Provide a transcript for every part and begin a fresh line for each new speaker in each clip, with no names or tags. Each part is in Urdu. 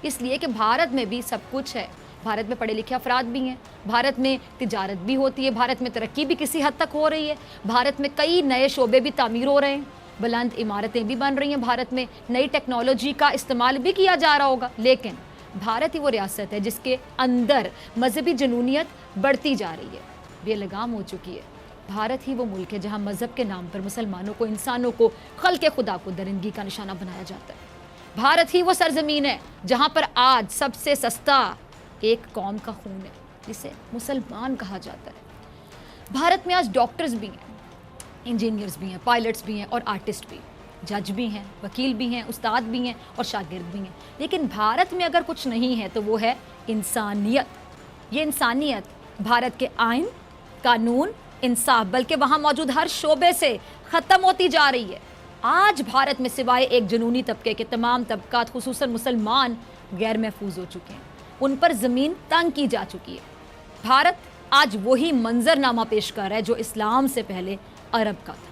اس لیے کہ بھارت میں بھی سب کچھ ہے. بھارت میں پڑھے لکھے افراد بھی ہیں, بھارت میں تجارت بھی ہوتی ہے, بھارت میں ترقی بھی کسی حد تک ہو رہی ہے, بھارت میں کئی نئے شعبے بھی تعمیر ہو رہے ہیں, بلند عمارتیں بھی بن رہی ہیں, بھارت میں نئی ٹیکنالوجی کا استعمال بھی کیا جا رہا ہوگا. لیکن بھارت ہی وہ ریاست ہے جس کے اندر مذہبی جنونیت بڑھتی جا رہی ہے, بے لگام ہو چکی ہے. بھارت ہی وہ ملک ہے جہاں مذہب کے نام پر مسلمانوں کو, انسانوں کو, خلق خدا کو درندگی کا نشانہ بنایا جاتا ہے. بھارت ہی وہ سرزمین ہے جہاں پر آج سب سے سستا ایک قوم کا خون ہے جسے مسلمان کہا جاتا ہے. بھارت میں آج ڈاکٹرز بھی ہیں, انجینئرز بھی ہیں, پائلٹس بھی ہیں اور آرٹسٹ بھی, جج بھی ہیں, وکیل بھی ہیں, استاد بھی ہیں اور شاگرد بھی ہیں. لیکن بھارت میں اگر کچھ نہیں ہے تو وہ ہے انسانیت. یہ انسانیت بھارت کے آئین, قانون, انصاف, بلکہ وہاں موجود ہر شعبے سے ختم ہوتی جا رہی ہے. آج بھارت میں سوائے ایک جنونی طبقے کے تمام طبقات خصوصاً مسلمان غیر محفوظ ہو چکے ہیں, ان پر زمین تنگ کی جا چکی ہے. بھارت آج وہی منظرنامہ پیش کر رہا ہے جو اسلام سے پہلے عرب کا تھا,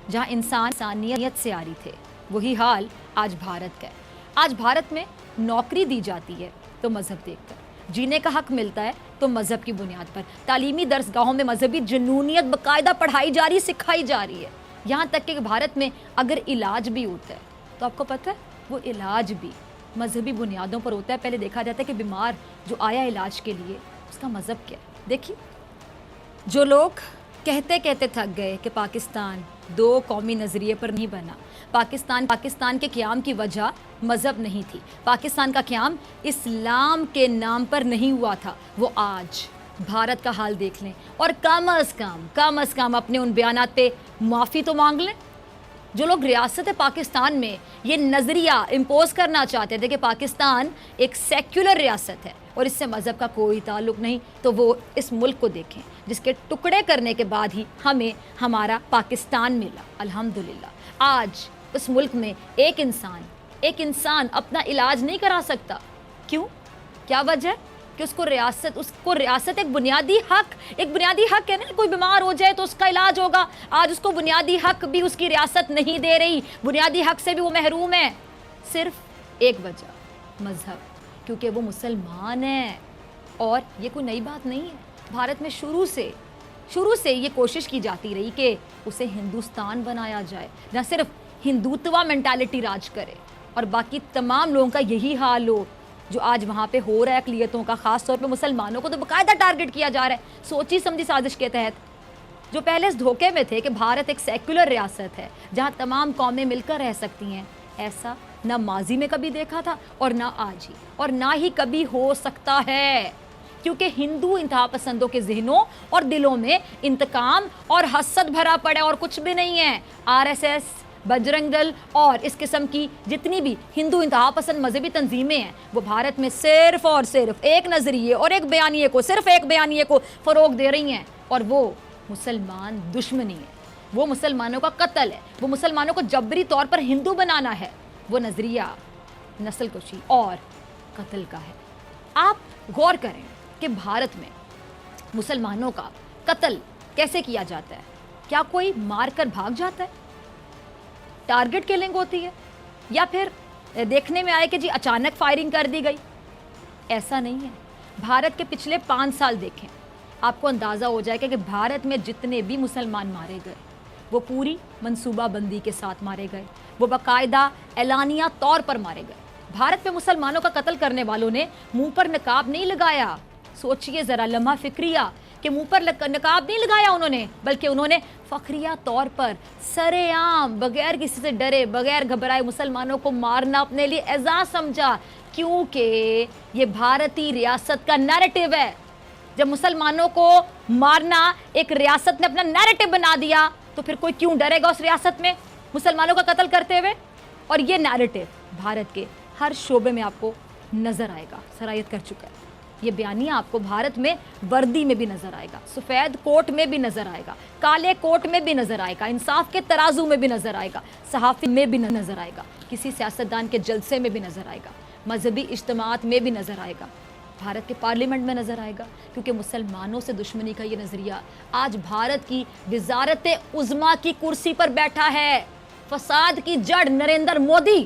جہاں انسان انسانیت سے عاری تھے. وہی حال آج بھارت کا ہے. آج بھارت میں نوکری دی جاتی ہے تو مذہب دیکھ کر, جینے کا حق ملتا ہے تو مذہب کی بنیاد پر, تعلیمی درسگاہوں میں مذہبی جنونیت باقاعدہ پڑھائی جا رہی, سکھائی جا رہی ہے. یہاں تک کہ بھارت میں اگر علاج بھی ہوتا ہے تو آپ کو پتہ ہے وہ علاج بھی مذہبی بنیادوں پر ہوتا ہے. پہلے دیکھا جاتا ہے کہ بیمار جو آیا علاج کے لیے اس کا مذہب کیا ہے. دیکھیے, جو لوگ کہتے کہتے تھک گئے کہ پاکستان دو قومی نظریے پر نہیں بنا, پاکستان کے قیام کی وجہ مذہب نہیں تھی, پاکستان کا قیام اسلام کے نام پر نہیں ہوا تھا, وہ آج بھارت کا حال دیکھ لیں اور کم از کم اپنے ان بیانات پہ معافی تو مانگ لیں. جو لوگ ریاست پاکستان میں یہ نظریہ امپوز کرنا چاہتے تھے کہ پاکستان ایک سیکولر ریاست ہے اور اس سے مذہب کا کوئی تعلق نہیں, تو وہ اس ملک کو دیکھیں جس کے ٹکڑے کرنے کے بعد ہی ہمیں ہمارا پاکستان ملا. الحمدللہ آج اس ملک میں ایک انسان اپنا علاج نہیں کرا سکتا. کیوں؟ کیا وجہ ہے؟ کہ اس کو ریاست ایک بنیادی حق ہے نا. کوئی بیمار ہو جائے تو اس کا علاج ہوگا. آج اس کو بنیادی حق بھی اس کی ریاست نہیں دے رہی, بنیادی حق سے بھی وہ محروم ہے. صرف ایک وجہ, مذہب, کیونکہ وہ مسلمان ہے. اور یہ کوئی نئی بات نہیں ہے, بھارت میں شروع سے یہ کوشش کی جاتی رہی کہ اسے ہندوستان بنایا جائے, نہ صرف ہندوتوا مینٹالٹی راج کرے اور باقی تمام لوگوں کا یہی حال ہو جو آج وہاں پہ ہو رہا ہے. اقلیتوں کا, خاص طور پہ مسلمانوں کو تو باقاعدہ ٹارگٹ کیا جا رہا ہے سوچی سمجھی سازش کے تحت. جو پہلے اس دھوکے میں تھے کہ بھارت ایک سیکولر ریاست ہے جہاں تمام قومیں مل کر رہ سکتی ہیں, ایسا نہ ماضی میں کبھی دیکھا تھا اور نہ آج ہی, اور نہ ہی کبھی ہو سکتا ہے. کیونکہ ہندو انتہا پسندوں کے ذہنوں اور دلوں میں انتقام اور حسد بھرا پڑا اور کچھ بھی نہیں ہے. RSS, بجرنگ دل اور اس قسم کی جتنی بھی ہندو انتہا پسند مذہبی تنظیمیں ہیں وہ بھارت میں صرف اور صرف ایک نظریے اور ایک بیانیے کو فروغ دے رہی ہیں, اور وہ مسلمان دشمنی ہے, وہ مسلمانوں کا قتل ہے, وہ مسلمانوں کو جبری طور پر ہندو بنانا ہے. وہ نظریہ نسل کشی اور قتل کا ہے. آپ غور کریں کہ بھارت میں مسلمانوں کا قتل کیسے کیا جاتا ہے. کیا کوئی مار کر بھاگ جاتا ہے؟ ٹارگٹ کلنگ ہوتی ہے, یا پھر دیکھنے میں آئے کہ جی اچانک فائرنگ کر دی گئی؟ ایسا نہیں ہے. بھارت کے پچھلے 5 سال دیکھیں, آپ کو اندازہ ہو جائے کہ بھارت میں جتنے بھی مسلمان مارے گئے وہ پوری منصوبہ بندی کے ساتھ مارے گئے, وہ باقاعدہ اعلانیہ طور پر مارے گئے. بھارت میں مسلمانوں کا قتل کرنے والوں نے منہ پر نقاب نہیں لگایا. سوچئے ذرا لمحہ فکریہ کہ منہ پر نقاب نہیں لگایا انہوں نے, بلکہ انہوں نے فخریہ طور پر سرے عام بغیر کسی سے ڈرے, بغیر گھبرائے مسلمانوں کو مارنا اپنے لیے اعزاز سمجھا. کیونکہ یہ بھارتی ریاست کا نیریٹو ہے. جب مسلمانوں کو مارنا ایک ریاست نے اپنا نیریٹو بنا دیا تو پھر کوئی کیوں ڈرے گا اس ریاست میں مسلمانوں کا قتل کرتے ہوئے. اور یہ نیریٹو بھارت کے ہر شعبے میں آپ کو نظر آئے گا, سرایت کر چکا ہے. یہ بیانیہ آپ کو بھارت میں وردی میں بھی نظر آئے گا, سفید کوٹ میں بھی نظر آئے گا, کالے کوٹ میں بھی نظر آئے گا, انصاف کے ترازو میں بھی نظر آئے گا, صحافی میں بھی نظر آئے گا, کسی سیاستدان کے جلسے میں بھی نظر آئے گا, مذہبی اجتماعات میں بھی نظر آئے گا, بھارت کے پارلیمنٹ میں نظر آئے گا. کیونکہ مسلمانوں سے دشمنی کا یہ نظریہ آج بھارت کی وزارت عظمیٰ کی کرسی پر بیٹھا ہے. فساد کی جڑ نریندر مودی,